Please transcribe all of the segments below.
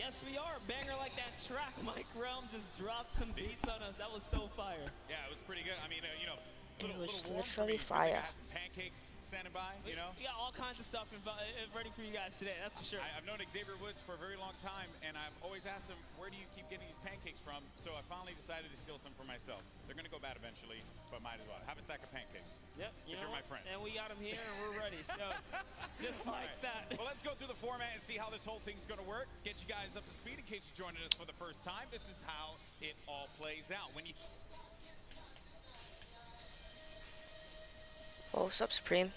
Yes, we are. Banger like that track. Mike Realm just dropped some beats on us. That was so fire. Yeah, it was pretty good. I mean, you know, It was little warm for literally me. fire. I had some pancakes standing by, you know. We got all kinds of stuff ready for you guys today, that's for sure. I've known Xavier Woods for a very long time, and I've always asked him, where do you keep getting these pancakes from? So I finally decided to steal some for myself. They're going to go bad eventually, but might as well. Have a stack of pancakes. Yep. You're my friend. And we got them here, and we're ready. So, just like that. Well, let's go through the format and see how this whole thing's going to work. Get you guys up to speed in case you're joining us for the first time. This is how it all plays out. When you... Oh, what's up, Supreme?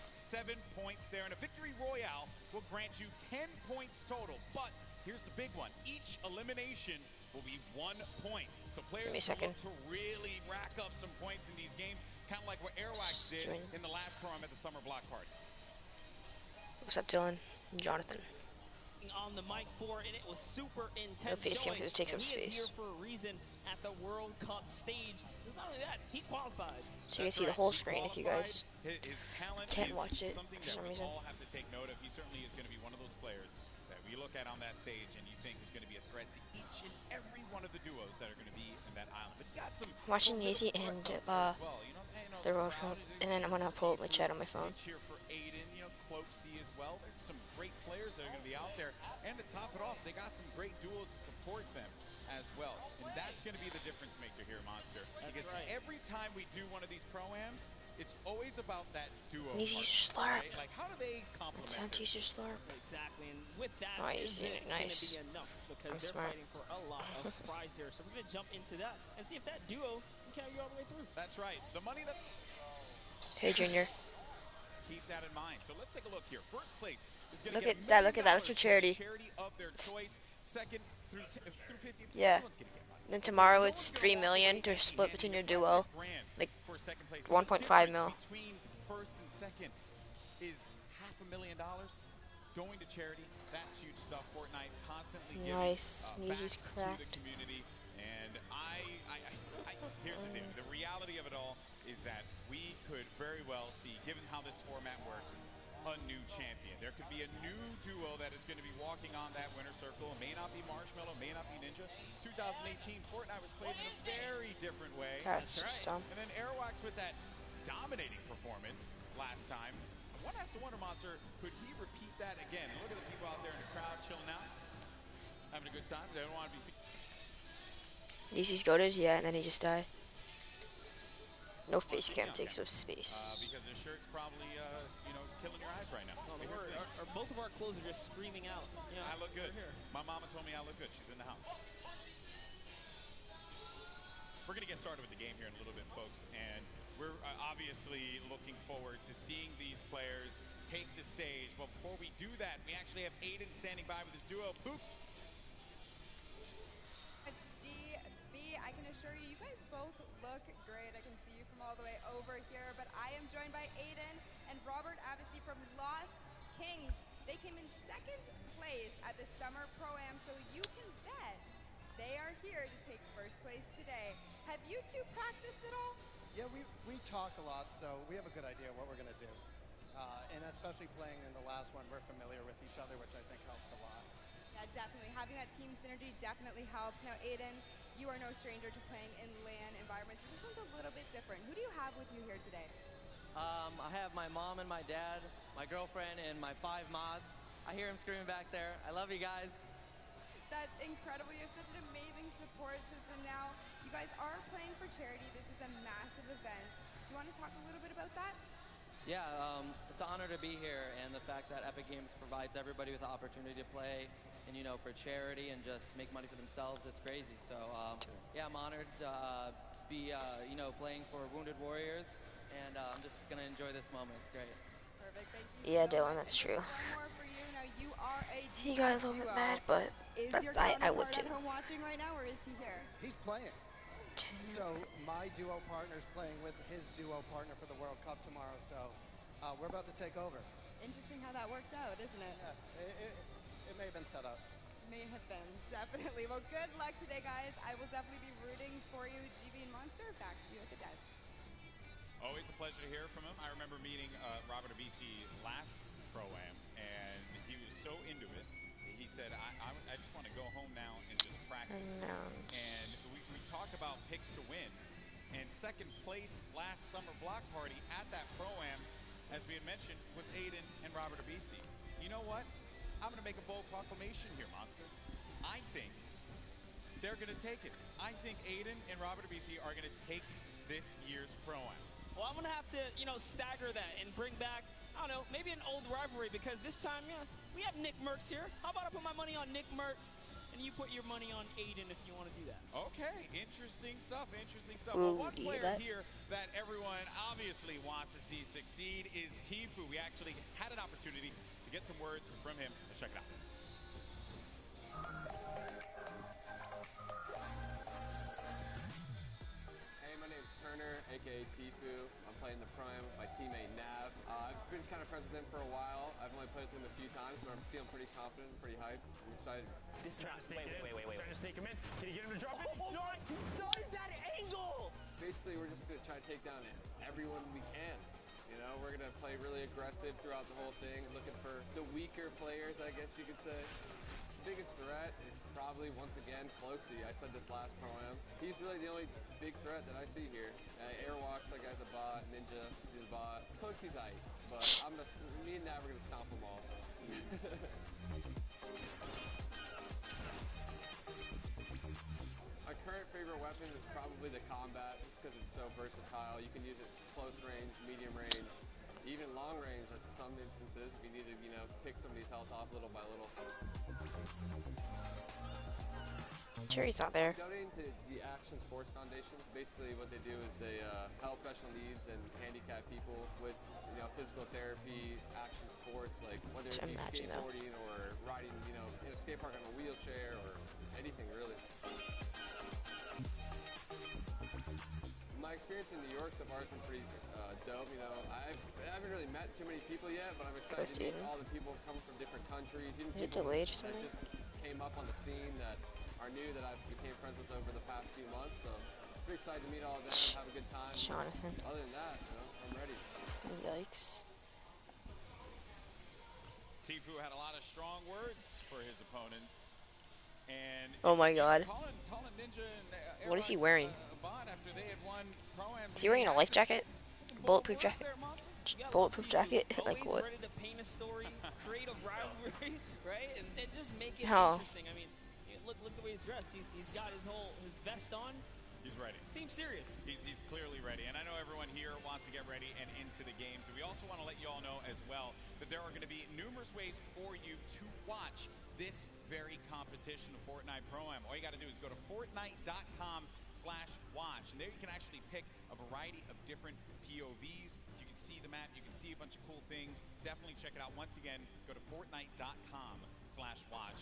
7 points there, and a victory royale will grant you 10 points total. But here's the big one. Each elimination will be 1 point. So players will look to really rack up some points in these games, kind of like what Airwax did in the last program at the Summer Block Party. What's up, Dylan? Jonathan. On the mic for, and it was super intense. No face cam to take some space. He is here for a reason at the World Cup stage. It's not only that, he qualified. So you can see the whole screen if you guys his talent can't watch it something for that some we reason. all have to take note of. He certainly is going to be one of those players that we look at on that stage and you think is going to be a threat to each and every one of the duos that are going to be in that island. But got some watching Yeezy and the World Cup, and then I'm gonna pull up my chat on my phone. Cheer for Aiden, you know, Clopsy as well. There's some great players that are going to be out there. And to top it off, they got some great duos to support them as well. And that's going to be the difference maker here, Monster. Because every time we do one of these pro-ams, it's always about that duo. Easy slurp. Right? Like, how do they complement? It's empty slurp. Exactly, and with that, nice. is it going to be enough? Because they're smart. fighting for a lot of prize here. So we're going to jump into that and see if that duo can carry you all the way through. That's right. The money that... Hey, Junior. Keep that in mind. So let's take a look here. First place is going to look at that. Look at that. That's for charity. Charity of their choice. Second through 50. Yeah. Then tomorrow it's 3 million to split between your duo. Like 1.5 mil. Between first and second is $500,000 going to charity. That's huge stuff. Fortnite constantly giving back to the community. And here's the thing. The reality of it all is that we could very well see, given how this format works, a new champion. There could be a new duo that is going to be walking on that winner circle. It may not be Marshmallow, may not be Ninja. 2018 Fortnite was played in a very different way. That's dumb. And then Airwax with that dominating performance last time. One has to wonder, Monster, could he repeat that again? And look at the people out there in the crowd chilling out, having a good time. They don't want to be seen. DC's goated, yeah, and then he just died. No face cam takes up space. Because his shirt's probably, you know, killing your eyes right now. No, both of our clothes are just screaming out. You know, I look good. My mama told me I look good. She's in the house. We're going to get started with the game here in a little bit, folks. And we're obviously looking forward to seeing these players take the stage. But before we do that, we actually have Aiden standing by with his duo. Poop. I can assure you, you guys both look great. I can see you from all the way over here, but I am joined by Aiden and Robert Abbassy from Lost Kings. They came in second place at the Summer Pro-Am, so you can bet they are here to take first place today. Have you two practiced at all? Yeah, we talk a lot, so we have a good idea what we're going to do. And especially playing in the last one, we're familiar with each other, which I think helps a lot. Yeah, definitely. Having that team synergy definitely helps. Now, Aiden, you are no stranger to playing in LAN environments. This one's a little bit different. Who do you have with you here today? I have my mom and my dad, my girlfriend, and my 5 mods. I hear them screaming back there. I love you guys. That's incredible. You have such an amazing support system now. You guys are playing for charity. This is a massive event. Do you want to talk a little bit about that? Yeah, it's an honor to be here, and the fact that Epic Games provides everybody with the opportunity to play and, you know, for charity and just make money for themselves, it's crazy. So, yeah, I'm honored to be, you know, playing for Wounded Warriors, and I'm just going to enjoy this moment. It's great. Perfect. Thank you. Yeah, Dylan, that's true. One more for you. Now, you are a He got a little bit mad, but I would too. At home watching right now, or is he here? He's playing. So my duo partner's playing with his duo partner for the World Cup tomorrow, so we're about to take over. Interesting how that worked out, isn't it? Yeah, it may have been set up. May have been, definitely. Well, good luck today, guys. I will definitely be rooting for you. GB and Monster, back to you at the desk. Always a pleasure to hear from him. I remember meeting Robert Abbassy last Pro-Am, and he was so said, I just want to go home now and just practice. And we talk about picks to win. And second place last summer block party at that Pro-Am, as we had mentioned, was Aiden and Robert Abisi. You know what? I'm going to make a bold proclamation here, Monster. I think they're going to take it. I think Aiden and Robert Abisi are going to take this year's Pro-Am. Well, I'm going to have to, stagger that and bring back, I don't know, maybe an old rivalry, because this time, we have Nick Merckx here. How about I put my money on Nick Merckx, and you put your money on Aiden if you want to do that? Okay, interesting stuff, interesting stuff. Well, one player here that everyone obviously wants to see succeed is Tfue. We actually had an opportunity to get some words from him. Let's check it out. aka Tfue. I'm playing the Prime with my teammate Nav. I've been kind of friends with him for a while. I've only played with him a few times, but I'm feeling pretty confident, pretty hyped. I'm excited. This is wait. Trying to stake him in. Can you get him to drop it? No, he does that angle! Basically, we're just going to try to take down everyone we can. You know, we're going to play really aggressive throughout the whole thing, looking for the weaker players, I guess you could say. The biggest threat is probably, once again, Cloaksy. I said this last Pro-Am. He's really the only big threat that I see here. Airwalks, that guy's a bot. Ninja, he's a bot. Cloaksy's aight, but me and Nav are going to stomp them all. My current favorite weapon is probably the combat, just because it's so versatile. You can use it close range, medium range, even long range at some instances if you need to, pick somebody's health off little by little. Sure, he's not there. Donating to the Action Sports Foundation, basically what they do is they help special needs and handicapped people with, physical therapy, action sports, like whether it be skateboarding or riding, in a skate park on a wheelchair or anything really. My experience in New York so far has been pretty dope. I haven't really met too many people yet, but I'm excited to meet all the people who come from different countries. Even is it delayed or something? That just came up on the scene that are new that I've became friends with over the past few months. So I'm pretty excited to meet all of them, have a good time. Jonathan. Other than that, I'm ready. Yikes. Tfue had a lot of strong words for his opponents. And oh my god. Calling Ninja and what is he wearing? After they had won Pro-Am. Is he wearing a life jacket? Bulletproof jacket? Bulletproof jacket? Like what? Ready to paint a story, create a rivalry, right? And just make it How? Interesting. I mean, look the way he's dressed. He's got his vest on. He's ready. Seems serious. He's clearly ready. And I know everyone here wants to get ready and into the games. And we also want to let you all know as well that there are going to be numerous ways for you to watch this very competition of Fortnite Pro-Am. All you got to do is go to Fortnite.com/watch. And there you can actually pick a variety of different POVs. You can see the map. You can see a bunch of cool things. Definitely check it out. Once again, go to Fortnite.com/watch.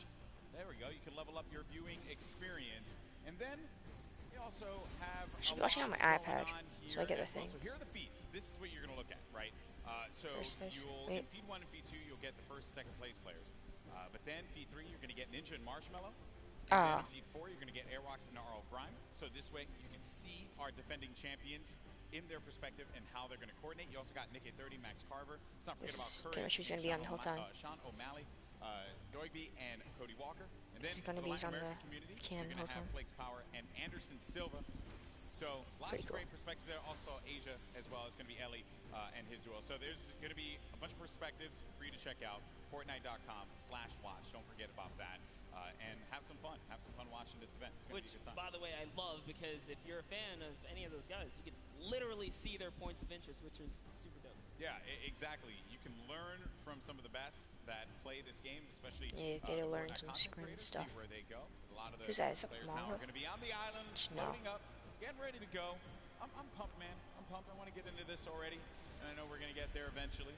There we go. You can level up your viewing experience. And then we also have I should be watching on my iPad, so I get the thing. So here are the feeds. This is what you're going to look at, right? So you'll in feed 1 and feed 2, you'll get the first and second place players. But then feed 3, you're going to get Ninja and Marshmallow. And then in feed 4, you're going to get Airwalks and RL Grime. So this way you can see our defending champions in their perspective and how they're going to coordinate. You also got Nick at 30, Max Carver. Let's not forget about Curry. She's going to be on the whole time. Sean O'Malley, Doigby, and Cody Walker. And then she's going to be on the cam the whole time. Flakes Power and Anderson Silva. So lots of great perspectives there. Also Asia as well. It's going to be Ellie and his duo. So there's going to be a bunch of perspectives for you to check out. Fortnite.com/watch. Don't forget about that. And have some fun. Have some fun watching this event. It's going to be a good time. By the way, I love, because if you're a fan of any of those guys, you can literally see their points of interest, which is super dope. Yeah, exactly. You can learn from some of the best that play this game, especially get to learn some screen stuff. Where they go. A lot of the who's that? Is that players now are going to be on the island, loading up, getting ready to go. I'm pumped, man. I'm pumped. I want to get into this already, and I know we're going to get there eventually.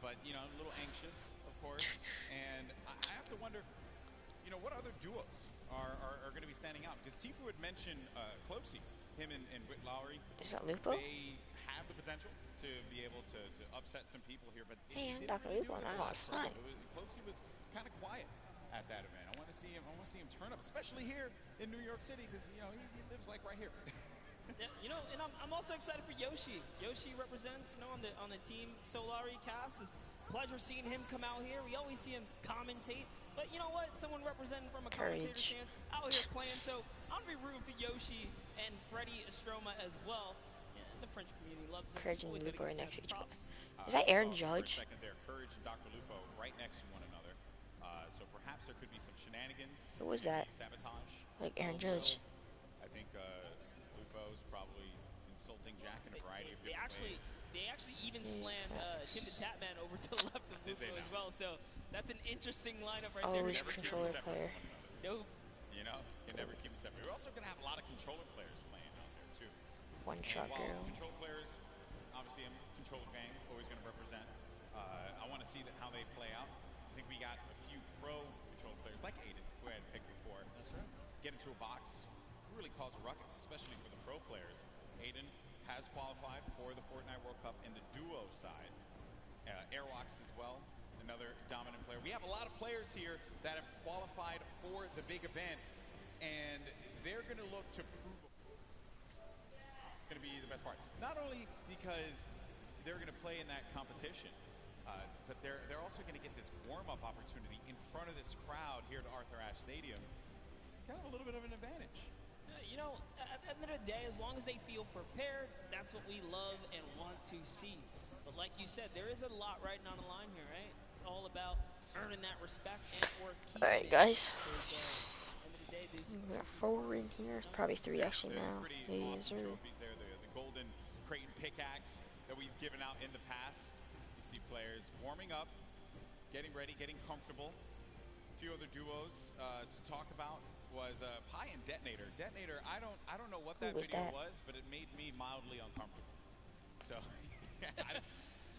But I'm a little anxious, of course, and I have to wonder, what other duos are going to be standing out? Because Tfue had mentioned Cloaksy, him and Whit Lowry. Is that Lupo? They have the potential to be able to upset some people here, but hey, I'm Dr. Lupo, and I'm outside. Cloaksy was kind of quiet at that event. I want to see him. Turn up, especially here in New York City, because he lives like right here. Yeah, and I'm also excited for Yoshi. Yoshi represents, on the Team Solari cast, is pleasure seeing him come out here. We always see him commentate. But you know what? Someone representing from a commentator stance out here playing. So I'm going to be rooting for Yoshi and Freddie Estroma as well. Yeah, the French community loves him. Courage and Lupo are next to each other. Is that Aaron Judge? For a second there, Courage and Dr. Lupo right next to one another. So perhaps there could be some shenanigans. Who was that? Sabotage. Like Aaron Judge. I think Lupo's probably insulting Jack in a variety of different ways. They actually even slammed Tim the Tapman over to the left of Lupo as well. So that's an interesting lineup right there. Always controller player. Nope. You know, can never keep them separate. We're also going to have a lot of controller players playing out there too. One shot girl. Controller players, obviously, I'm controller gang, always going to represent. I want to see how they play out. I think we got a few pro controller players like Aiden, who I had picked before. That's right. Get into a box, really cause a ruckus, especially for the pro players. Aiden has qualified for the Fortnite World Cup in the duo side. Airwalks as well, another dominant player. We have a lot of players here that have qualified for the big event, and they're going to look to prove going to be the best part. Not only because they're going to play in that competition, but they're also going to get this warm-up opportunity in front of this crowd here at Arthur Ashe Stadium. It's kind of a little bit of an advantage. You know, at the end of the day, as long as they feel prepared, that's what we love and want to see. But like you said, there is a lot riding on the line here, right? It's all about earning that respect and or keeping it. Alright, guys. We got 4 in here. It's probably 3 actually now. These are trophies there. The golden Creighton pickaxe that we've given out in the past. You see players warming up, getting ready, getting comfortable. A few other duos to talk about was Pi and Detonator. Detonator, I don't know what that video was, but it made me mildly uncomfortable. So,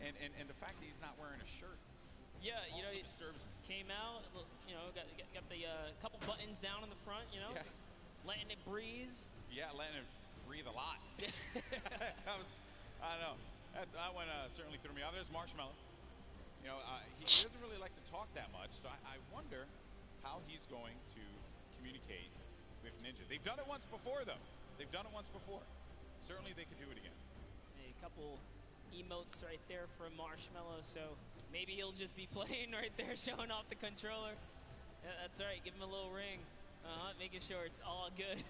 and the fact that he's not wearing a shirt. Yeah, you know, it disturbs me. Came out, you know, got the couple buttons down in the front, you know, letting it breathe. Yeah, letting it breathe a lot. I don't know. That one certainly threw me off. There's Marshmallow. You know, he doesn't really like to talk that much, so I wonder how he's going to communicate with Ninja. They've done it once before, though. They've done it once before. Certainly they could do it again. A couple emotes right there from Marshmallow, so maybe he'll just be playing right there, showing off the controller. Yeah, that's right, give him a little ring. Making sure it's all good.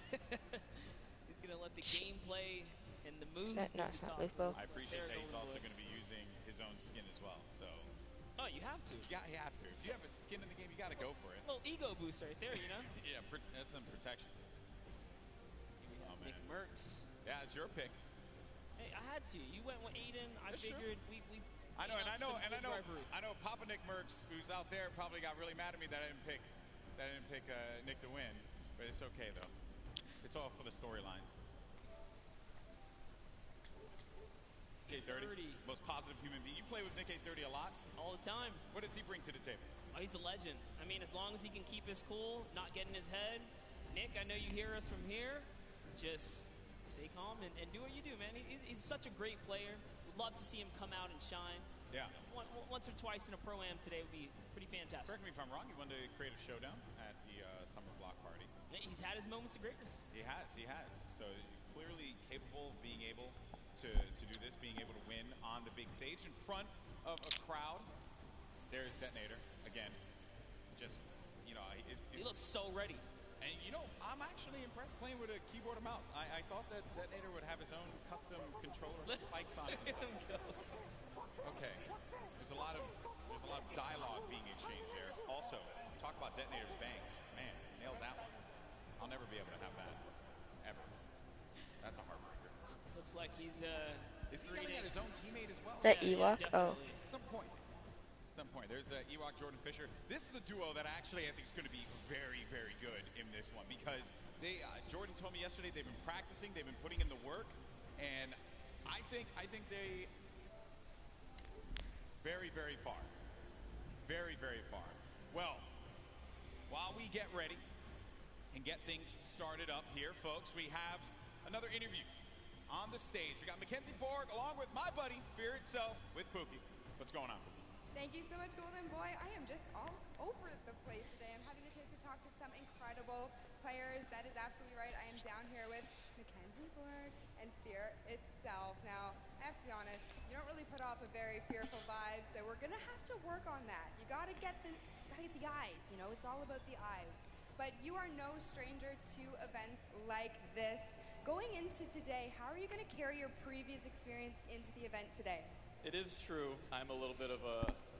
He's going to let the gameplay and the moves not Lupo. I appreciate that he's also going to be using his own skin as well, so. Oh, you have to. Yeah, you have to. If you have a skin in the game, you got to go for it. A little ego boost right there, you know? Yeah, that's some protection. Oh, man. Nick Merckx. Yeah, it's your pick. Hey, I had to. You went with Aiden. I figured we I know Papa Nick Merckx, who's out there, probably got really mad at me that I didn't pick Nick to win. But it's okay though. It's all for the storylines. Nick830, most positive human being. You play with Nick830 a lot? All the time. What does he bring to the table? Oh, he's a legend. I mean, as long as he can keep his cool, not get in his head. Nick, I know you hear us from here. Just stay calm and do what you do, man. He's such a great player. Would love to see him come out and shine. Yeah. Once or twice in a Pro-Am today would be pretty fantastic. Correct me if I'm wrong. He wanted to create a showdown at the summer block party. Yeah, he's had his moments of greatness. He has. So clearly capable of being able to do this, being able to win on the big stage in front of a crowd. There's Detonator again. Just, you know, he looks so ready. And you know, I'm actually impressed playing with a keyboard and mouse. I thought that Detonator would have his own custom controller spikes on it. Okay. There's a lot of dialogue being exchanged there. Also, talk about Detonator's bangs. Man, nailed that one. I'll never be able to have that ever. That's a heartbreaker. Looks like he's is he yelling at his own teammate as well? That Ewok? Yeah, At some point. There's Ewok Jordan Fisher. This is a duo that actually I think is going to be very, very good in this one because they Jordan told me yesterday they've been practicing, they've been putting in the work, and I think they very, very far. Very, very far. Well, while we get ready and get things started up here, folks, we have another interview on the stage. We got Mackenzie Borg along with my buddy, Fear itself, with Pookie. What's going on? Thank you so much, Golden Boy. I am just all over the place today. I'm having the chance to talk to some incredible players. That is absolutely right. I am down here with Mackenzie Borg and Fear itself. Now, I have to be honest, you don't really put off a very fearful vibe, so we're gonna have to work on that. You gotta get the eyes, you know, it's all about the eyes. But you are no stranger to events like this. Going into today, how are you gonna carry your previous experience into the event today? It is true, I'm a little bit of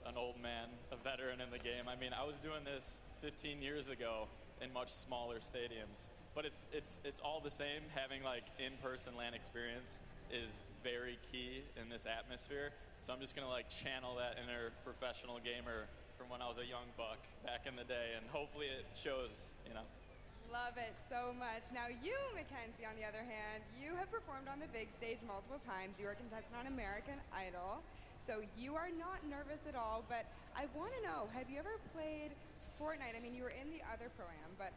an old man, a veteran in the game. I mean, I was doing this 15 years ago in much smaller stadiums, but it's all the same. Having like in-person LAN experience is very key in this atmosphere. So I'm just gonna like channel that inner professional gamer from when I was a young buck back in the day, and hopefully it shows, you know. Love it so much. Now you, Mackenzie, on the other hand, you have performed on the big stage multiple times. You are a contestant on American Idol, so you are not nervous at all, but I want to know, have you ever played Fortnite? I mean, you were in the other Pro-Am, but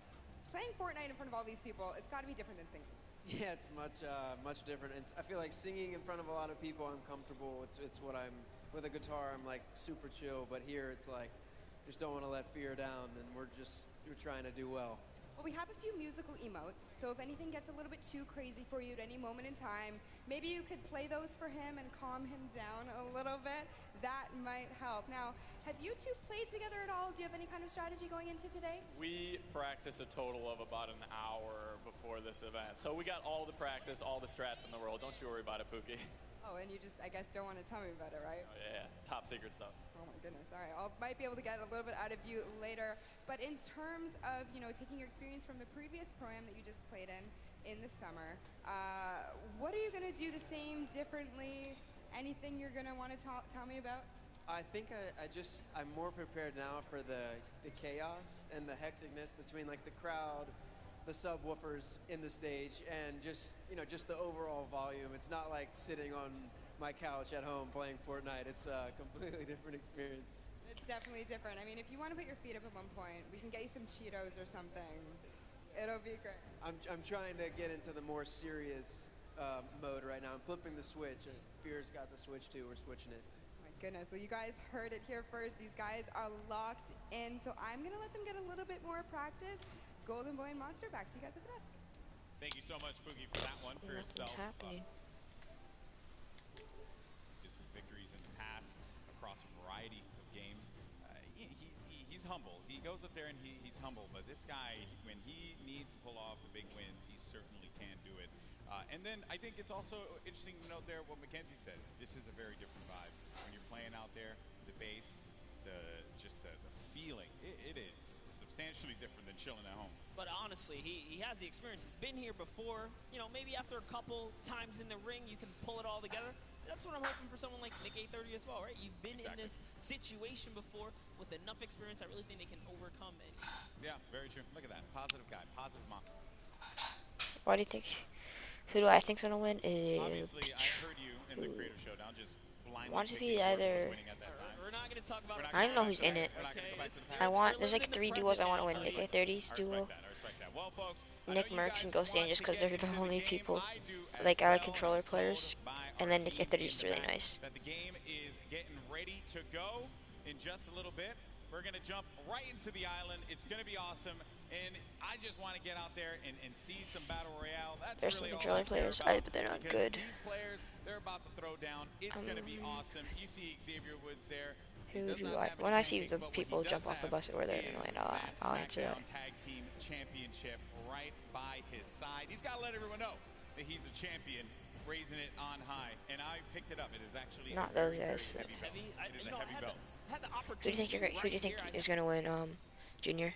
playing Fortnite in front of all these people, it's got to be different than singing. Yeah, it's much different. I feel like singing in front of a lot of people, I'm comfortable. It's what I'm, with a guitar, I'm like super chill, but here it's like, just don't want to let fear down, and we're trying to do well. Well, we have a few musical emotes, so if anything gets a little bit too crazy for you at any moment in time, maybe you could play those for him and calm him down a little bit. That might help. Now, have you two played together at all? Do you have any kind of strategy going into today? We practice a total of about an hour before this event. So we got all the practice, all the strats in the world. Don't you worry about it, Pookie. Oh, and you just, I guess, don't want to tell me about it, right? Oh, yeah, top secret stuff. Oh my goodness, all right. I might be able to get a little bit out of you later. But in terms of, you know, taking your experience from the previous Pro-Am that you just played in the summer, what are you going to do the same, differently? Anything you're going to want to tell me about? I think I'm more prepared now for the chaos and the hecticness between like the crowd, the subwoofers in the stage, and just the overall volume. It's not like sitting on my couch at home playing Fortnite. It's a completely different experience. It's definitely different. I mean, if you want to put your feet up at one point, we can get you some Cheetos or something. It'll be great. I'm trying to get into the more serious mode right now. I'm flipping the switch. Fear's got the switch too. We're switching it. My goodness. Well, you guys heard it here first. These guys are locked in, so I'm going to let them get a little bit more practice. Golden Boy and Monster, back to you guys at the desk. Thank you so much, Boogie, for that one. For itself, happening. His victories in the past across a variety of games. He's humble. He goes up there and he's humble. But this guy, when he needs to pull off the big wins, he certainly can do it. And then I think it's also interesting to note there what Mackenzie said. This is a very different vibe when you're playing out there. The bass, the feeling. It is substantially different than chilling at home. But honestly, he has the experience. He's been here before. You know, maybe after a couple times in the ring, you can pull it all together. That's what I'm hoping for someone like Nick A30 as well, right? You've been in this situation before with enough experience. I really think they can overcome it. Yeah, very true. Look at that. Positive guy. Positive mom. Why do you think? Who do I think's gonna win? Obviously, I heard you in the Creative Showdown just blindly Want to picking be either. winning at that time. We're not going to talk about I don't know who's in it. I want. There's like 3 duos I want to win. Nick A30's duo, Well, folks, Nick Merckx, and Ghost Angels, because they're the only people like I like controller players, and then Nick A30 is really nice. That the game is getting ready to go in just a little bit. We're going to jump right into the island. It's going to be awesome. And I just want to get out there and see some Battle Royale. That's There's really some all I controller care players, about, but they're not because good. These players, they're about to throw down. It's going to be awesome. You see Xavier Woods there. Who do I? When I see the people jump off the bus or where they're annoyed, I'll answer that. Tag Team Championship right by his side. He's got to let everyone know that he's a champion, raising it on high. And I picked it up. It is actually Not those guys. It is a heavy belt. Who do you think is gonna win? Junior.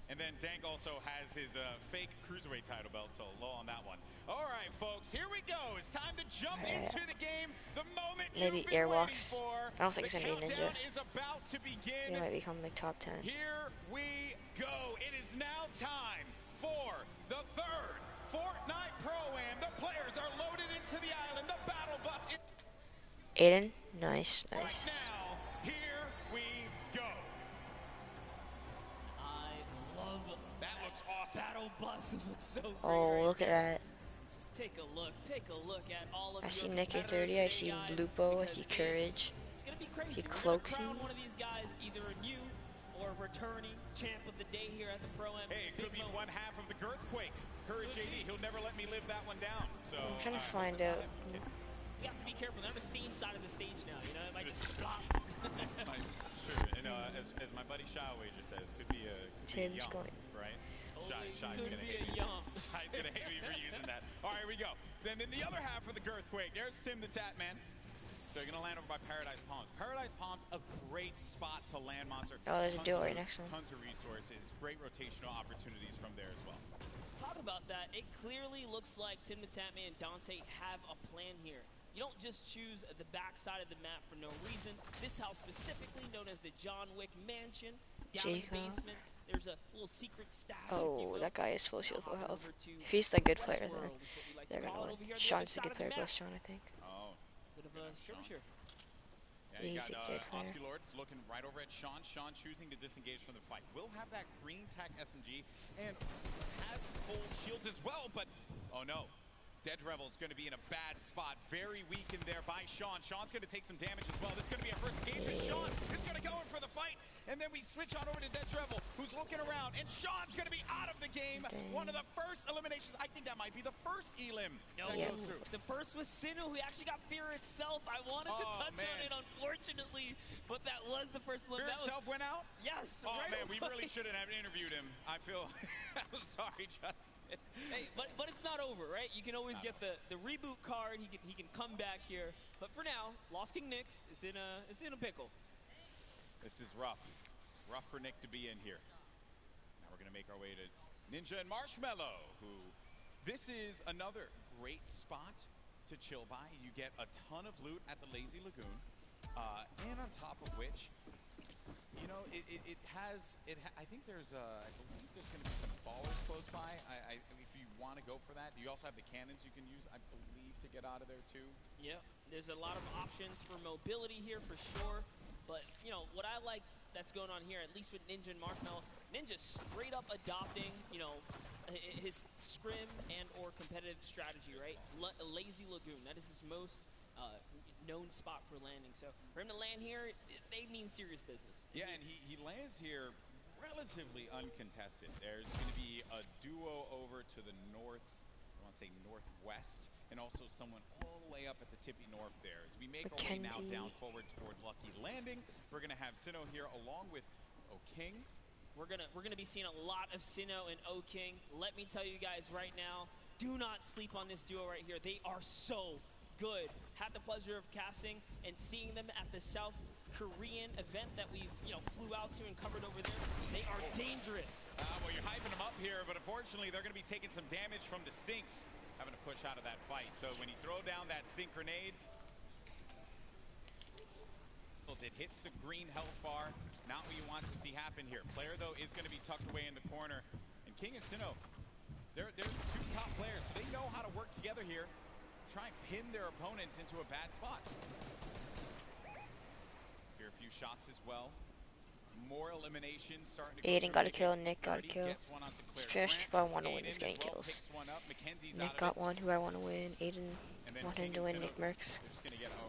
And then Dank also has his fake cruiserweight title belt, so low on that one. All right, folks, here we go. It's time to jump into the game. The moment maybe you've been Airwalks. waiting for. I don't think it's gonna be Ninja. Is about to begin. He might become like top 10. Here we go. It is now time for the third Fortnite Pro-Am. The players are loaded into the island. The battle bus. Aiden, nice. Right now, here we go. That looks awesome. Battle bus looks so great. Oh, look at that. Just take a look at all of I see Nick A30, I see Lupo, I see Courage, It's gonna be crazy. I see We're gonna Cloaksy. crown one of these guys either a new or returning champ of the day here at the Pro-Am. Hey, it could be one half of the Girthquake. Courage JD, he'll never let me live that one down. So I'm trying to find out. You have to be careful. They're on the same side of the stage now. You know, it might just flop. Sure, and as my buddy Shawwager says, could be a Tim's yump, going. right? Shy's Could gonna be hate a me. yump. Shy's gonna hate me for using that. All right, here we go. And then the other half of the Girthquake. There's Tim the Tat Man. So you're gonna land over by Paradise Palms. Paradise Palms, a great spot to land, Monster. Oh, there's a duo right next to him. Tons of resources, great rotational opportunities from there as well. Talk about that. It clearly looks like Tim the Tatman and Dante have a plan here. You don't just choose the backside of the map for no reason. This house specifically known as the John Wick Mansion. Down in the basement, there's a little secret stash. Oh, that guy is full shield, full health. If he's the good player, then they're gonna win. Sean's the good player, plus Sean, I think. Oh. Bit of a skirmisher. Yeah, you He's got a good player. Oscar Lords looking right over at Sean. Sean choosing to disengage from the fight. Will have that green tech SMG and has full shields as well, but oh no. Dead Revel's going to be in a bad spot. Very weakened there by Sean. Sean's going to take some damage as well. This is going to be a first engagement. Sean is going to go in for the fight. And then we switch on over to Dead Revel, who's looking around. And Sean's going to be out of the game. One of the first eliminations. I think that might be the first elim. No, the first was Sinnoh, who actually got Fear itself. I wanted to touch on it, unfortunately, but that was the first elim. Fear itself went out? Yes. Oh, man, we really shouldn't have interviewed him. I feel I'm sorry, Justin. Hey, but it's not over, right? You can always get the reboot card. He can come back here. But for now, Lost King Nyx is in a pickle. This is rough. Rough for Nick to be in here. Now we're going to make our way to Ninja and Marshmallow, who this is another great spot to chill by. You get a ton of loot at the Lazy Lagoon. And on top of which, you know, I think there's I believe there's going to be some ballers close by. If you want to go for that, you also have the cannons you can use, I believe, to get out of there too. Yeah, there's a lot of options for mobility here for sure. But, you know, what I like that's going on here, at least with Ninja and Marshmallow, Ninja straight up adopting, you know, his scrim and or competitive strategy, right? Lazy Lagoon, that is his most known spot for landing. So for him to land here, they mean serious business. Yeah, and he lands here relatively uncontested. There's going to be a duo over to the north, I want to say northwest, and also someone all the way up at the tippy north there. As we make our way now down forward toward Lucky Landing, we're going to have Sinnoh here along with O-King. We're gonna be seeing a lot of Sinnoh and O-King. Let me tell you guys right now, do not sleep on this duo right here. They are so good. Had the pleasure of casting and seeing them at the South Korean event that we flew out to and covered over there. They are dangerous. Well, you're hyping them up here, but unfortunately they're going to be taking some damage from the Stinks, having to push out of that fight. So when you throw down that Stink grenade, it hits the green health bar. Not what you want to see happen here. Player, though, is going to be tucked away in the corner. And King and Sinnoh, they're two top players. So they know how to work together here, try and pin their opponents into a bad spot. Here a few shots as well. More eliminations starting to go. Aiden got a kill, Nick got a kill. It's finished if I want to win is getting kills. Nick got one who I want to win. Aiden want him to win, Nick Mercs.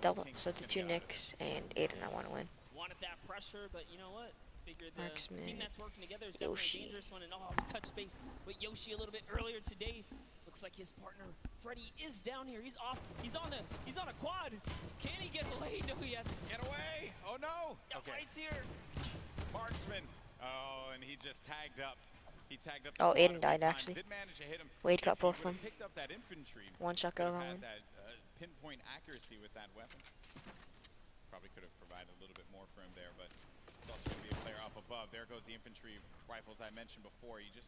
Double, so the two Nicks and Aiden I want to win. Wanted that pressure, but you know what? Figured the Marksman. team that's working together is definitely a dangerous one. And we touched base with Yoshi a little bit earlier today. Looks like his partner Freddy is down here. He's off. He's on a quad. Can he get away? No, he has to get away. Oh no! Got fights here. Marksman. Oh, and he just tagged up. He tagged up. Oh, Aiden died actually. Did manage to hit him. Wade got both of them. Picked up that infantry. One shot go home. Had that pinpoint accuracy with that weapon. Probably could have provided a little bit more for him there, but it's also going to be a player up above. There goes the infantry rifles I mentioned before. It's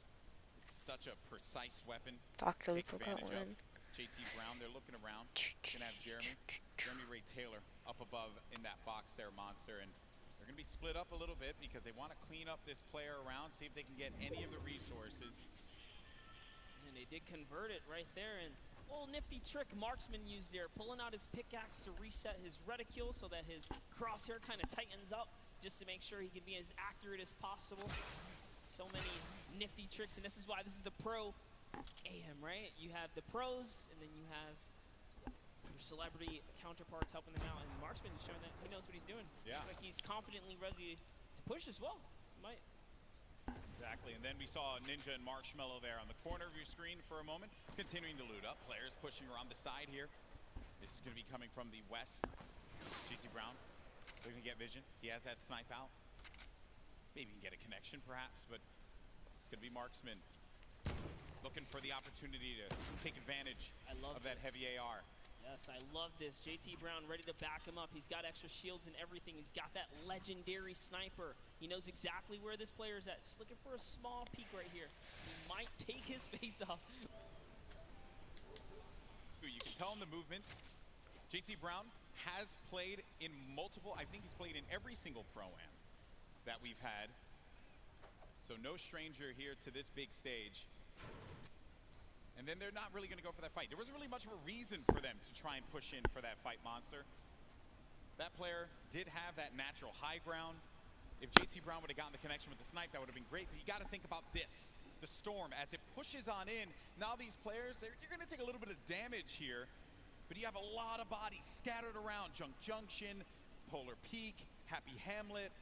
such a precise weapon. Totally forgot one. JT Brown, they're looking around. Gonna have Jeremy Ray Taylor up above in that box there, Monster, and they're gonna be split up a little bit because they want to clean up this player around, see if they can get any of the resources. And they did convert it right there, and a little nifty trick Marksman used there, pulling out his pickaxe to reset his reticule so that his crosshair kind of tightens up, just to make sure he can be as accurate as possible. So many nifty tricks, and this is why this is the Pro AM, right? You have the pros, and then you have your celebrity counterparts helping them out, and Marksman is showing that he knows what he's doing. Yeah. Like he's confidently ready to push as well. might. Exactly, and then we saw Ninja and Marshmello there on the corner of your screen for a moment, continuing to loot up. Players pushing around the side here. This is going to be coming from the west. GT Brown looking to get vision. He has that snipe out. Maybe he can get a connection perhaps, but it's going to be Marksman looking for the opportunity to take advantage of that heavy AR. Yes, I love this. JT Brown ready to back him up. He's got extra shields and everything. He's got that legendary sniper. He knows exactly where this player is at. Just looking for a small peek right here. He might take his face off. You can tell in the movements, JT Brown has played in multiple, I think he's played in every single Pro-Am that we've had. So no stranger here to this big stage. And then they're not really going to go for that fight. There wasn't really much of a reason for them to try and push in for that fight, Monster. That player did have that natural high ground. If JT Brown would have gotten the connection with the snipe, that would have been great. But you got to think about this, the storm, as it pushes on in. Now these players, you're going to take a little bit of damage here. But you have a lot of bodies scattered around. Junk Junction, Polar Peak, Happy Hamlet,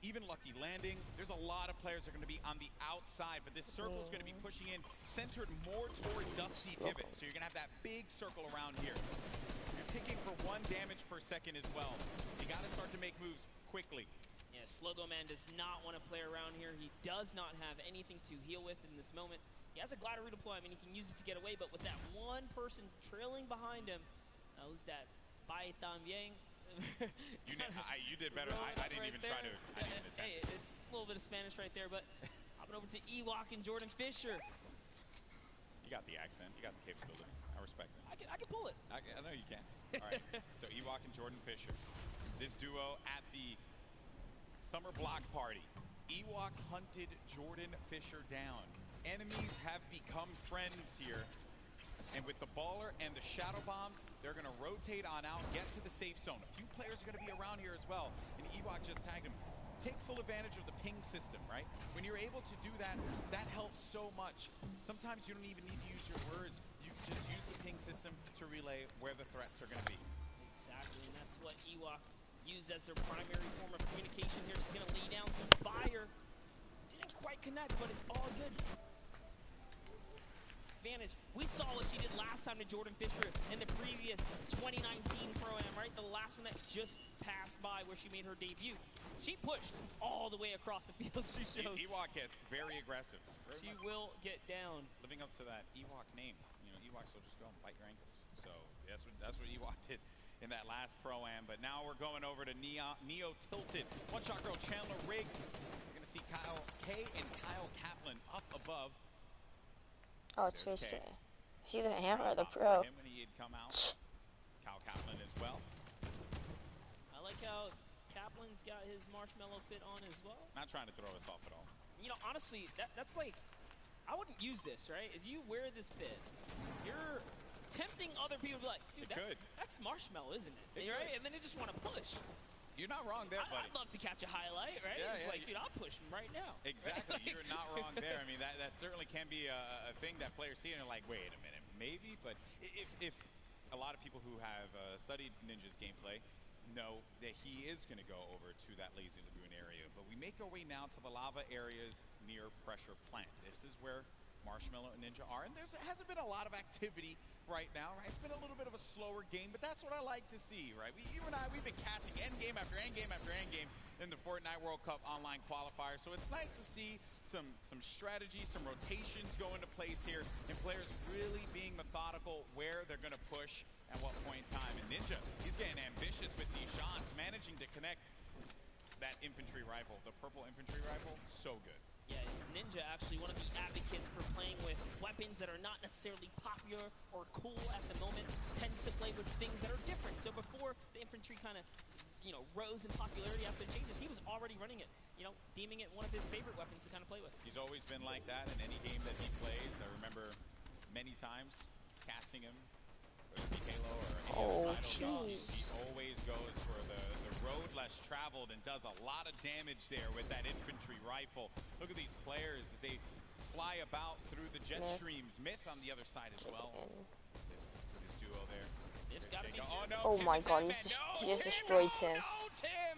even Lucky Landing. There's a lot of players that are going to be on the outside, but this circle is going to be pushing in, centered more toward Dusty Divot. So you're going to have that big circle around here. You're ticking for 1 damage per second as well. You got to start to make moves quickly. Yeah, Slogo Man does not want to play around here. He does not have anything to heal with in this moment. He has a glider redeploy. I mean, he can use it to get away, but with that one person trailing behind him, who's that? Bai También. You did better. I didn't even try to. I didn't attempt. Hey, it's a little bit of Spanish right there, but hopping over to Ewok and Jordan Fisher. You got the accent. You got the capability. I respect it. I can pull it. I know you can. All right. So Ewok and Jordan Fisher. This duo at the summer block party. Ewok hunted Jordan Fisher down. Enemies have become friends here. And with the baller and the shadow bombs, they're going to rotate on out, get to the safe zone. A few players are going to be around here as well. And Ewok just tagged him. Take full advantage of the ping system, right? When you're able to do that, that helps so much. Sometimes you don't even need to use your words. You just use the ping system to relay where the threats are going to be. Exactly, and that's what Ewok used as their primary form of communication here. Just going to lay down some fire. Didn't quite connect, but it's all good. Advantage. We saw what she did last time to Jordan Fisher in the previous 2019 Pro-Am, right? The last one that just passed by where she made her debut. She pushed all the way across the field. She showed. Ewok gets very aggressive. She will get down. Living up to that Ewok name. You know, Ewoks will just go and bite your ankles. So that's what Ewok did in that last Pro-Am. But now we're going over to Neo Tilted. One shot girl Chandler Riggs. We're going to see Kyle K and Kyle Kaplan up above. Oh, it's Fish. See the hammer or the pro? Him when he had come out. Kyle Kaplan as well. I like how Kaplan's got his Marshmello fit on as well. Not trying to throw us off at all. You know, honestly, that's like, I wouldn't use this, right? If you wear this fit, you're tempting other people to be like, dude, that's Marshmello, isn't it? Right? And then they just want to push. You're not wrong there, buddy. I'd love to catch a highlight, right? Yeah, it's like, dude, I'll push him right now. Exactly. Right? You're not wrong there. I mean, that certainly can be a thing that players see and are like, wait a minute, maybe? But if a lot of people who have studied Ninja's gameplay know that he is going to go over to that Lazy Lagoon area. But we make our way now to the lava areas near Pressure Plant. This is where Marshmello and Ninja are, and there hasn't been a lot of activity right now, right? It's been a little bit of a slower game, but that's what I like to see, right? You and I, we've been casting endgame after endgame after endgame in the Fortnite World Cup online qualifier, so it's nice to see some strategy, some rotations go into place here, and players really being methodical where they're going to push at what point in time. And Ninja, he's getting ambitious with these shots, managing to connect that infantry rifle, the purple infantry rifle, so good. Yeah, Ninja actually one of the advocates for playing with weapons that are not necessarily popular or cool at the moment, tends to play with things that are different. So before the infantry kind of, rose in popularity after the changes, he was already running it, deeming it one of his favorite weapons to kind of play with. He's always been like that in any game that he plays. I remember many times casting him, whether it be Halo or any other title. He always goes for the road less traveled and does a lot of damage there with that infantry rifle. Look at these players as they fly about through the jet streams. Myth on the other side as well. This duo there. It's gotta be oh my god, he just destroyed Tim. No, Tim!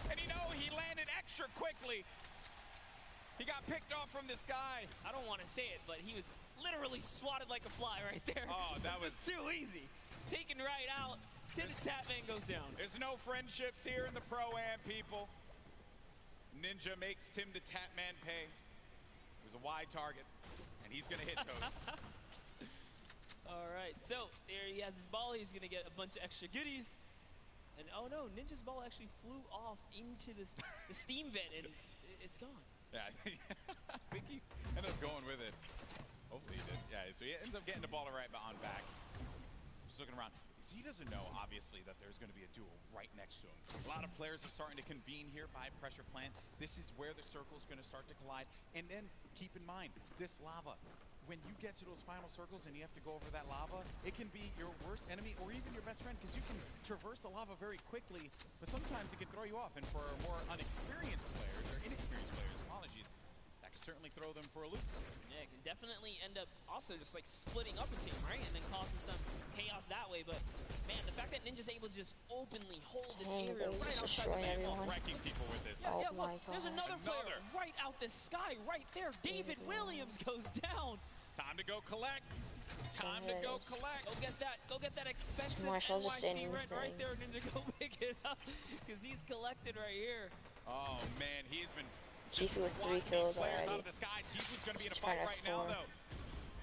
And he landed extra quickly. picked off from the sky. I don't want to say it, but he was literally swatted like a fly right there. Oh, that was too easy. Taken right out. Tim the Tatman goes down. There's no friendships here in the Pro-Am, people. Ninja makes Tim the Tatman pay. It was a wide target, and he's going to hit those. All right, so there he has his ball. He's going to get a bunch of extra goodies. And oh no, Ninja's ball actually flew off into the steam vent, and it's gone. Yeah, I think he ended up going with it. Hopefully he did. Yeah, so he ends up getting the ball right on back. Just looking around. So he doesn't know, obviously, that there's going to be a duel right next to him. A lot of players are starting to convene here by pressure plant. This is where the circle's going to start to collide. And then keep in mind, this lava. When you get to those final circles and you have to go over that lava, it can be your worst enemy or even your best friend, because you can traverse the lava very quickly, but sometimes it can throw you off. And for more unexperienced players, or inexperienced players, apologies, that can certainly throw them for a loop. Yeah, it can definitely end up also just like splitting up a team, right? And then causing some chaos that way. But man, the fact that Ninja's able to just openly hold this area right outside the main wall, wrecking people with this. Yeah, look, there's another player right out the sky, right there. David Williams goes down. Time to go collect. Time to go collect. Go get that expensive NYC rent right there, Ninja. Go pick it up, because he's collected right here. Oh man, he's been Tifu with 3 kills already. Out of the sky. Tifu's going to be in a fight right now, though.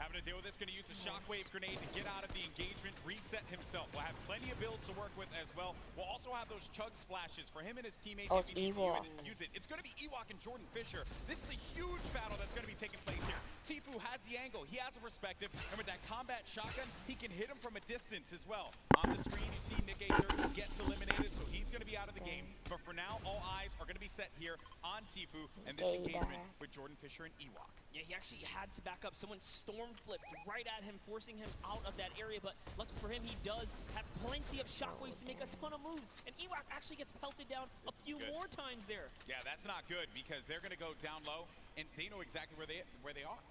Having to deal with this, going to use the shockwave grenade to get out of the engagement, reset himself. We'll have plenty of builds to work with as well. We'll also have those chug splashes for him and his teammates. Oh, it's Ewok. Use it. It's going to be Ewok and Jordan Fisher. This is a huge battle that's going to be taking place here. Tifu has the angle. He has a perspective. And with that combat shotgun, he can hit him from a distance as well. On the screen, you see Nick A30 gets eliminated, so he's going to be out of the game. But for now, all eyes are going to be set here on Tifu and this engagement with Jordan Fisher and Ewok. Yeah, he actually had to back up. Someone storm flipped right at him, forcing him out of that area. But lucky for him, he does have plenty of shockwaves to make a ton of moves. And Ewok actually gets pelted down a few more times there. Yeah, that's not good, because they're going to go down low, and they know exactly where they are.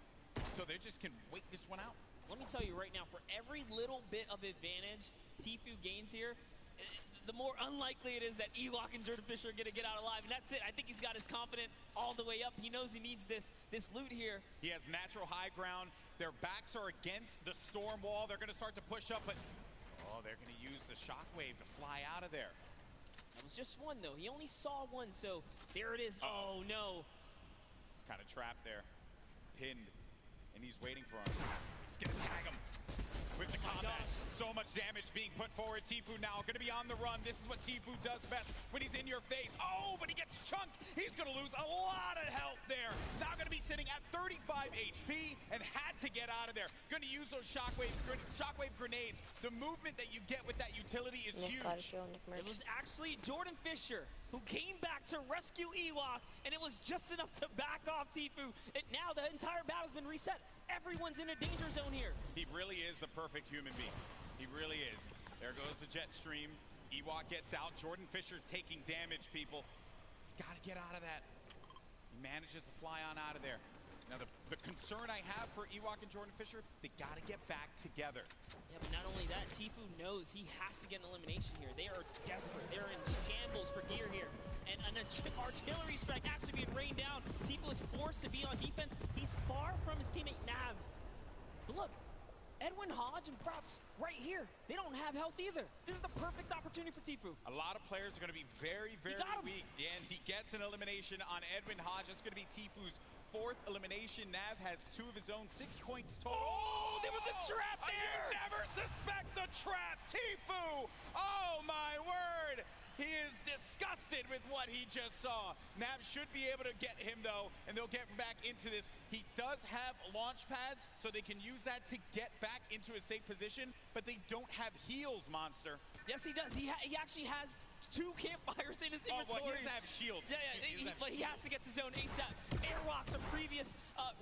So they just can wait this one out. Let me tell you right now, for every little bit of advantage Tifu gains here, the more unlikely it is that Ewok and Jordan Fisher are going to get out alive. And that's it. I think he's got his confidence all the way up. He knows he needs this loot here. He has natural high ground. Their backs are against the storm wall. They're going to start to push up, but they're going to use the shockwave to fly out of there. That was just one, though. He only saw one, so there it is. Oh no. He's kind of trapped there, pinned, and he's waiting for him. He's going to tag him with the combat. So much damage being put forward. Tifu now going to be on the run. This is what Tifu does best when he's in your face. Oh, but he gets chunked. He's going to lose a lot of health there. Now going to be sitting at 35 HP and had to get out of there. Going to use those shockwave grenades. The movement that you get with that utility is huge. It was actually Jordan Fisher who came back to rescue Ewok, and it was just enough to back off Tifu. And now the entire battle's been reset. Everyone's in a danger zone here. He really is the perfect human being. He really is. There goes the jet stream. Ewok gets out. Jordan Fisher's taking damage, people. He's got to get out of that. He manages to fly on out of there. Now, the concern I have for Ewok and Jordan Fisher, they got to get back together. Yeah, but not only that, Tifu knows he has to get an elimination here. They are desperate. They're in shambles for gear here. And an artillery strike actually being rained down. Tifu is forced to be on defense. He's far from his teammate Nav. But look, Edwin Hodge and Props right here. They don't have health either. This is the perfect opportunity for Tifu. A lot of players are going to be very, very weak. And he gets an elimination on Edwin Hodge. That's going to be Tifu's 4th elimination. Nav has 2 of his own, 6 points total. Oh, there was a trap there! You never suspect the trap, Tifu! Oh, my word! He is disgusted with what he just saw. Nav should be able to get him, though, and they'll get back into this. He does have launch pads, so they can use that to get back into a safe position, but they don't have heals, Monster. Yes, he does. He actually has 2 campfires in his inventory. Oh, well, he doesn't have shields. Yeah, but he has to get to zone ASAP. Airwalks, a previous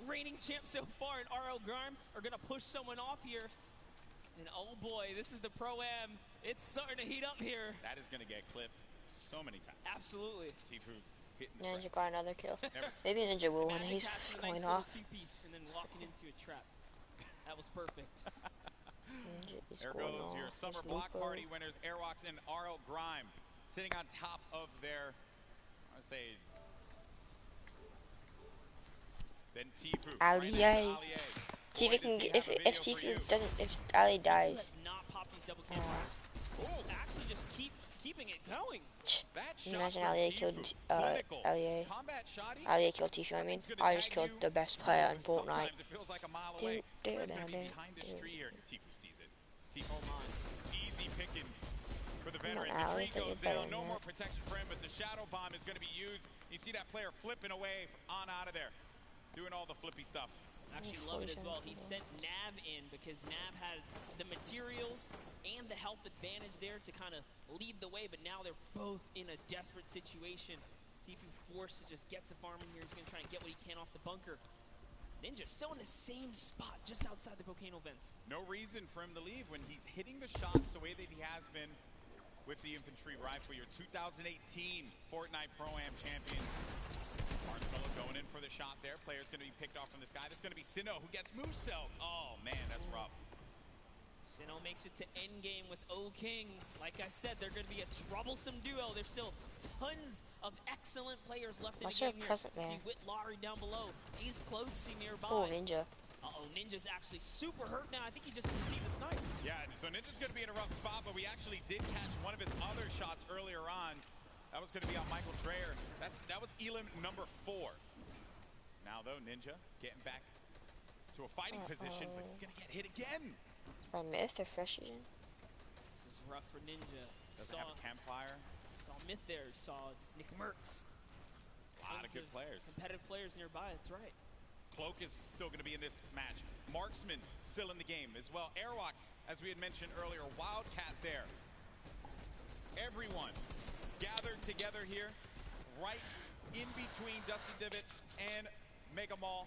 reigning champ so far, and RL Grime are going to push someone off here. And oh boy, this is the Pro-Am. It's starting to heat up here. That is going to get clipped so many times. Absolutely. Tifu hitting the Ninja got another kill. Maybe Ninja will when he's going off. Two-piece and then walking into a trap. That was perfect. There goes your summer block party winners, Airwalks and RL Grime, sitting on top of their, I want to say, Then Tifu. Allier. Tifu can if Tifu doesn't, if Ali dies. Not pop these double campfires. Oh, actually just keeping it going. Imagine Allier killed Allier. Allier killed Tifu. I mean, I just killed the best player in Fortnite. Dude. Tifu sees it. Tifu, easy pickings for the veteran. Ali, No more protection for him, but the shadow bomb is going to be used. You see that player flipping away on out of there, doing all the flippy stuff. Actually love it as well. He sent Nav in because Nav had the materials and the health advantage there to kind of lead the way, but now they're both in a desperate situation. Tifu forced to just get to farming here. He's going to try and get what he can off the bunker. Ninja still in the same spot just outside the volcano vents. No reason for him to leave when he's hitting the shots the way that he has been with the infantry rifle. Your 2018 Fortnite Pro-Am champion. Marshmello going in for the shot there. Player's going to be picked off from this guy. That's going to be Sinnoh who gets move-celled. Oh, man, that's rough. Sinnoh makes it to endgame with O-King. Like I said, they're going to be a troublesome duo. There's still tons of excellent players left in the game here. See Whitlaurie down below. He's closing nearby. Oh, Ninja. Uh-oh, Ninja's actually super hurt now. I think he just didn't see the snipe. Yeah, so Ninja's going to be in a rough spot, but we actually did catch one of his other shots earlier on. That was going to be on Michael Dreyer. That was elim number 4. Now, though, Ninja getting back to a fighting position, but he's going to get hit again. By Myth or Fresh Agent? This is rough for Ninja. Doesn't have a campfire. Saw Myth there. Saw Nick Merckx. A lot of good players. Competitive players nearby, that's right. Cloak is still going to be in this match. Marksman still in the game as well. Airwalks, as we had mentioned earlier, Wildcat there. Everyone gathered together here, right in between Dusty Divot and Mega Mall.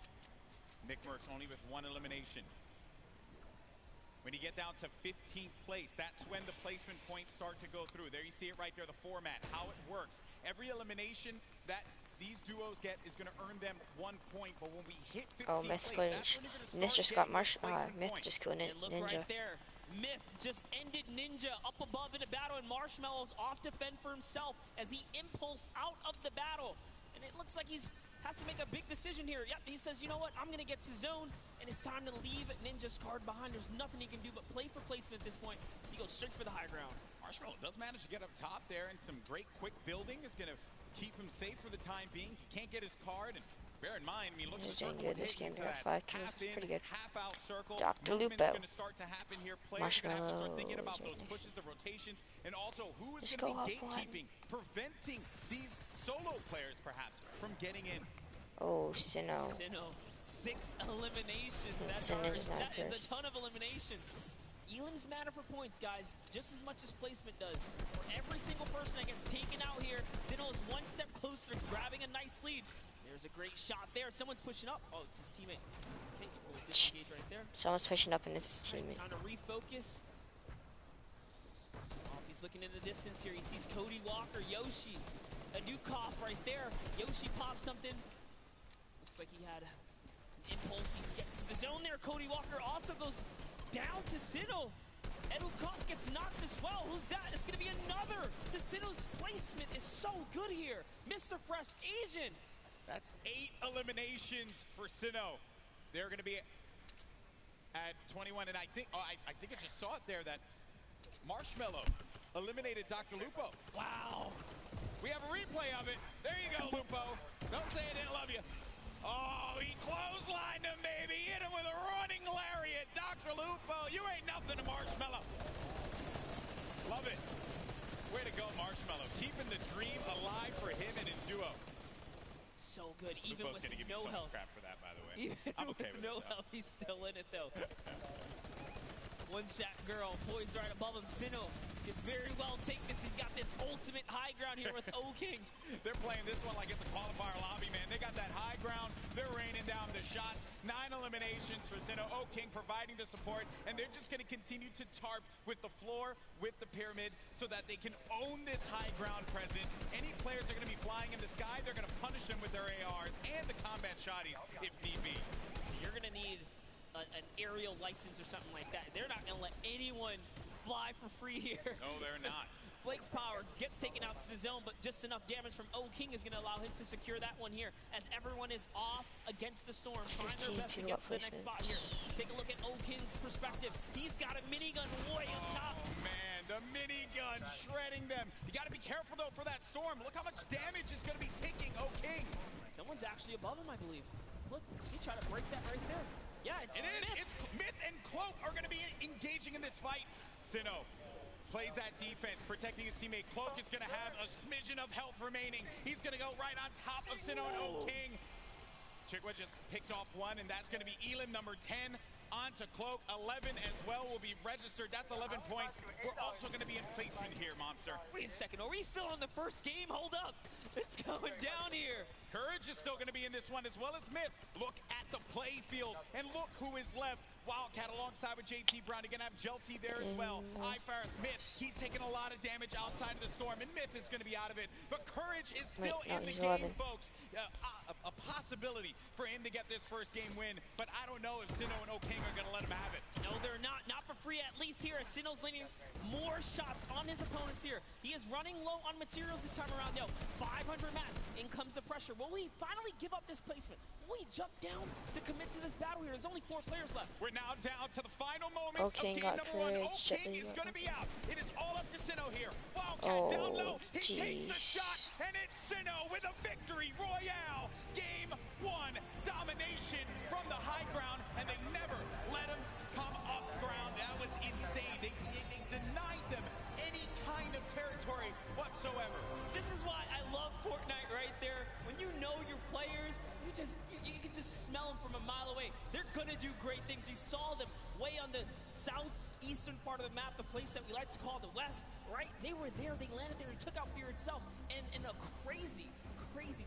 Nick Merckx only with 1 elimination. When you get down to 15th place, that's when the placement points start to go through. There you see it right there, the format, how it works. Every elimination that these duos get is going to earn them 1 point, but when we hit 15th place, Myth just got Myth just killed Ninja. Look right there. Myth just ended Ninja up above in a battle, and Marshmello's off to fend for himself as he impulsed out of the battle. And it looks like has to make a big decision here. Yep, he says, you know what, I'm going to get to zone, and it's time to leave Ninja scarred behind. There's nothing he can do but play for placement at this point, so he goes straight for the high ground. Marshmello does manage to get up top there, and some great quick building is going to keep him safe for the time being. He can't get his card, and bear in mind, I mean, look at the circle. This game got 5 kills. Pretty good. Half out circle. Dr. Lupo. Going to start to happen here. Players are going to have to start thinking about those pushes, the rotations, and also who is going to be gatekeeping, preventing these solo players, perhaps, from getting in. Oh, Sinnoh. Sinnoh, 6 eliminations. That is a ton of elimination. Elims matter for points, guys, just as much as placement does. For every single person that gets taken out here, Sinnoh is 1 step closer to grabbing a nice lead. There's a great shot there. Someone's pushing up. Oh, it's his teammate. Okay, we'll disengage right there. Someone's pushing up and it's his teammate. Time to refocus. Oh, he's looking in the distance here. He sees Cody Walker, Yoshi, Adukov right there. Yoshi pops something. Looks like he had an impulse. He gets to the zone there. Cody Walker also goes down to Sinnoh. Adukov gets knocked as well. Who's that? It's going to be another. Sinnoh's placement is so good here. Mr. Fresh Asian. That's 8 eliminations for Sinnoh. They're going to be at 21, and I think I just saw it there that Marshmello eliminated Dr. Lupo. Wow. We have a replay of it. There you go, Lupo. Don't say I didn't love you. Oh, he clotheslined him, baby. Hit him with a running lariat. Dr. Lupo, you ain't nothing to Marshmello. Love it. Way to go, Marshmello. Keeping the dream alive for him and his duo. So good, even Lupo's with give no me so health. Crap for that, by the way. Even I'm okay with no it, health, he's still in it though. One shot girl poised right above him. Sinnoh could very well take this. He's got this ultimate high ground here with O-King. They're playing this one like it's a qualifier lobby, man. They got that high ground. They're raining down the shots. 9 eliminations for Sinnoh. O-King providing the support, and they're just going to continue to tarp with the floor, with the pyramid, so that they can own this high ground presence. Any players that are going to be flying in the sky, they're going to punish them with their ARs and the combat shotties if need be. So you're going to need an aerial license or something like that. They're not going to let anyone fly for free here. No, they're not. Flake's power gets taken out to the zone, but just enough damage from O-King is going to allow him to secure that one here, as everyone is off against the storm, trying their best to get to the next spot here. Take a look at O-King's perspective. He's got a minigun way up top. Oh, man, the minigun shredding them. You got to be careful, though, for that storm. Look how much damage is going to be taking O-King. Someone's actually above him, I believe. Look, he tried to break that right there. Yeah, it's Myth. It's Myth and Cloak are going to be engaging in this fight. Sinnoh plays that defense, protecting his teammate. Cloak is going to have a smidgen of health remaining. He's going to go right on top of Sinnoh and O-King. Chigwa just picked off one, and that's going to be Elam, number 10. On to Cloak, 11 as well will be registered. That's 11 points. We're also going to be in placement here, Monster. Wait a second, are we still on the first game? Hold up, it's going down here. Courage is still going to be in this one, as well as Myth. Look at the play field, and look who is left. Wildcat alongside with JT Brown. You're going to have Jelty there as well. iFire's Myth, he's taking a lot of damage outside of the storm, and Myth is going to be out of it. But Courage is still in the game, folks. A possibility for him to get this first game win, but I don't know if Sinnoh and O-King are going to let him have it. No, they're not. Not for free, at least here, as Sinnoh's landing more shots on his opponents here. He is running low on materials this time around. Yo, 500 mats. In comes the pressure. Will he finally give up this placement? Will he jump down to commit to this battle here? There's only 4 players left. We're now down to the final moments of game number 1. O-King is going to be out. It is all up to Sinnoh here. Wildcat down low. He takes the shot, and it's Sinnoh with a victory royale. Game 1 domination from the high ground, and they never let him come up ground. That was insane. They denied them any kind of territory whatsoever. This is why I love Fortnite right there. When you know your players, you can just smell them from a mile away. They're gonna do great things. We saw them way on the southeastern part of the map, the place that we like to call the West, right? They were there, they landed there, and took out Fear itself. And in a crazy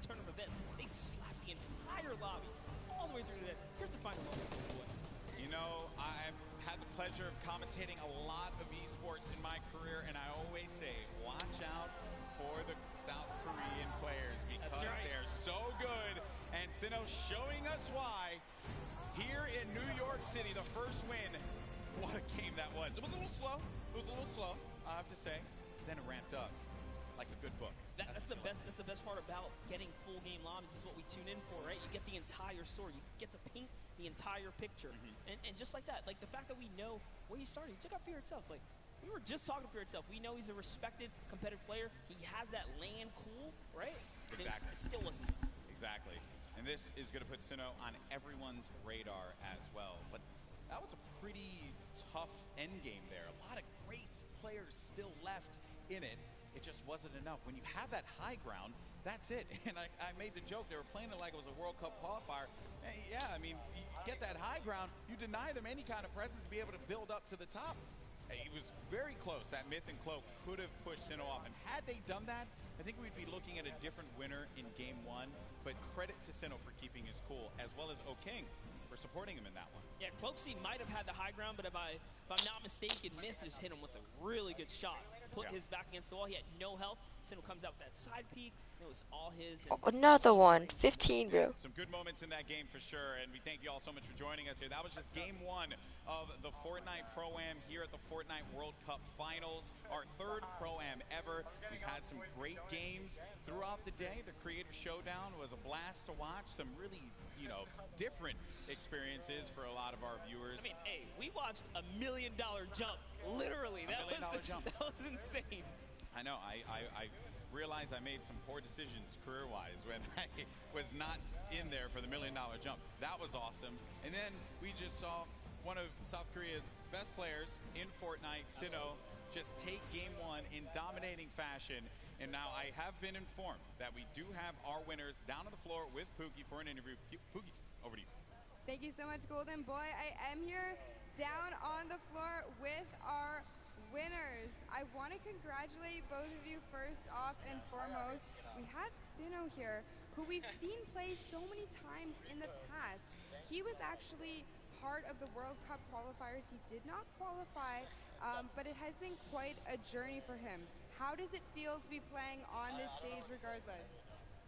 turn of events, they slapped the entire lobby all the way through to that. Here's the final moments, boy. You know, I've had the pleasure of commentating a lot of esports in my career, and I always say, watch out for the South Korean players, because they're so good. And Sinnoh showing us why here in New York City, the first win. What a game that was. It was a little slow. I have to say. Then it ramped up like a good book. That's the best part about getting full game lobbies. This is what we tune in for, right? You get the entire story. You get to paint the entire picture. And just like that, like the fact that we know where he started. He took out Fear itself. Like, we were just talking Fear itself. We know he's a respected, competitive player. He has that land cool, right? Exactly. It still wasn't. Exactly. And this is going to put Sinnoh on everyone's radar as well. But that was a pretty tough end game there. A lot of great players still left in it. It just wasn't enough. When you have that high ground, that's it. And I made the joke, they were playing it like it was a World Cup qualifier. And yeah, I mean, you get that high ground, you deny them any kind of presence to be able to build up to the top. It was very close. That Myth and Cloak could have pushed Sinnoh off. And had they done that, I think we'd be looking at a different winner in game 1. But credit to Sinnoh for keeping his cool, as well as O-King for supporting him in that one. Yeah, Cloaksy might have had the high ground, but if I'm not mistaken, Myth just hit him with a really good shot. Put his back against the wall. He had no help. Sinnoh comes out with that side peek. It was all his. Another one. 15, bro. Some good moments in that game for sure, and we thank you all so much for joining us here. That was just game 1 of the Fortnite Pro-Am here at the Fortnite World Cup Finals, our 3rd Pro-Am ever. We've had some great games throughout the day. The Creator Showdown was a blast to watch. Some really, different experiences for a lot of our viewers. I mean, hey, we watched $1 million jump, literally. That was insane. I know. I realized I made some poor decisions career-wise when I was not in there for the $1 million jump. That was awesome. And then we just saw one of South Korea's best players in Fortnite, Sinnoh, just take game 1 in dominating fashion. And now I have been informed that we do have our winners down on the floor with Pookie for an interview. Pookie, over to you. Thank you so much, Golden Boy. I am here down on the floor with our winners. I want to congratulate both of you first off and foremost. We have Sinnoh here, who we've seen play so many times in the past. He was actually part of the World Cup qualifiers. He did not qualify, but it has been quite a journey for him. How does it feel to be playing on this stage regardless?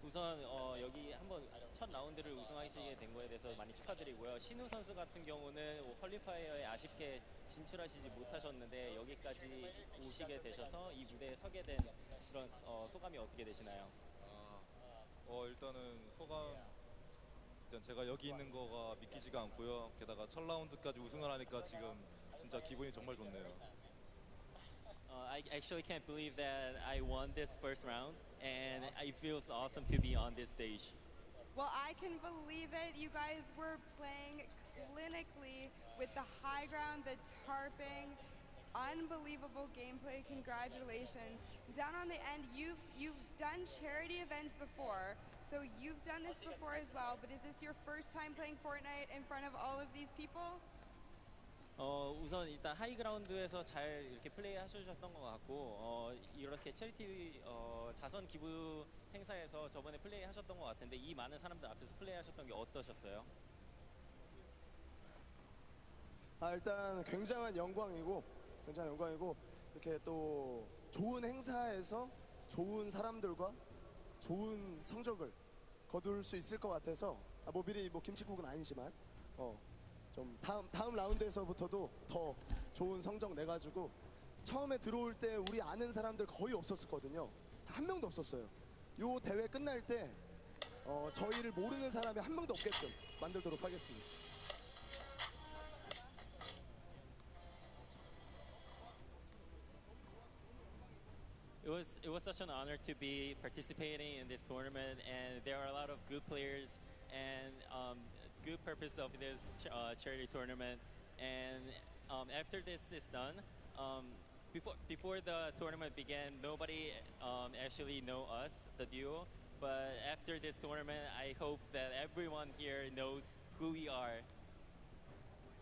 우선 여기 한번 첫 라운드를 우승하시게 된 거에 대해서 많이 축하드리고요. 신우 선수 같은 경우는 퀄리파이어에 아쉽게 진출하시지 못하셨는데 여기까지 오시게 되셔서 이 무대에 서게 된 그런 소감이 어떻게 되시나요? 일단은 소감, 일단 제가 여기 있는 거가 믿기지가 않고요. 게다가 첫 라운드까지 우승을 하니까 지금 진짜 기분이 정말 좋네요. I actually can't believe that I won this first round, and it feels awesome to be on this stage. Well, I can believe it. You guys were playing clinically with the high ground, the tarping. Unbelievable gameplay. Congratulations. Down on the end, you've done charity events before, so you've done this before as well, but is this your first time playing Fortnite in front of all of these people? 우선 일단 하이그라운드에서 잘 이렇게 플레이 하셨던 것 같고 이렇게 체리티 자선 기부 행사에서 저번에 플레이 하셨던 것 같은데 이 많은 사람들 앞에서 플레이 하셨던 게 어떠셨어요? 일단 굉장한 영광이고 이렇게 또 좋은 행사에서 좋은 사람들과 좋은 성적을 거둘 수 있을 것 같아서 뭐 미리 뭐 김치국은 아니지만 좀 다음 라운드에서부터도 더 좋은 성적 내가지고 처음에 들어올 때 우리 아는 사람들 거의 없었거든요. 한 명도 없었어요. 요 대회 끝날 때 저희를 모르는 사람이 한 명도 없게끔 만들도록 하겠습니다. It was such an honor to be participating in this tournament, and there are a lot of good players and good purpose of this charity tournament. And after this is done, before the tournament began, nobody actually know us, the duo. But after this tournament, I hope that everyone here knows who we are.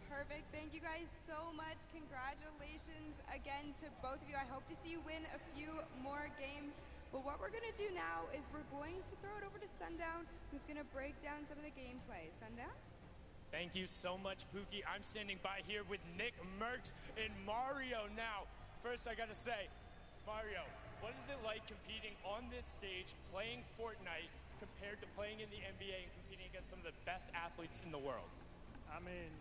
Perfect. Thank you guys so much. Congratulations again to both of you. I hope to see you win a few more games. But what we're going to do now is we're going to throw it over to Sundown, who's going to break down some of the gameplay. Sundown? Thank you so much, Pookie. I'm standing by here with Nick Merckx and Mario now. First, I got to say, Mario, what is it like competing on this stage, playing Fortnite, compared to playing in the NBA and competing against some of the best athletes in the world? I mean,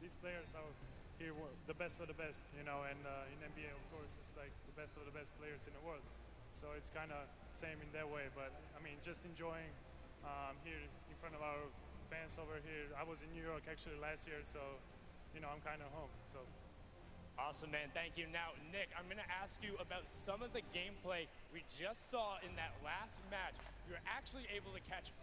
these players are here the best of the best, you know, and in NBA, of course, it's like the best of the best players in the world. So it's kind of same in that way, but I mean, just enjoying here in front of our fans over here. I was in New York actually last year, so, you know, I'm kind of home, so. Awesome, man. Thank you. Now, Nick, I'm going to ask you about some of the gameplay we just saw in that last match. You're actually able to catch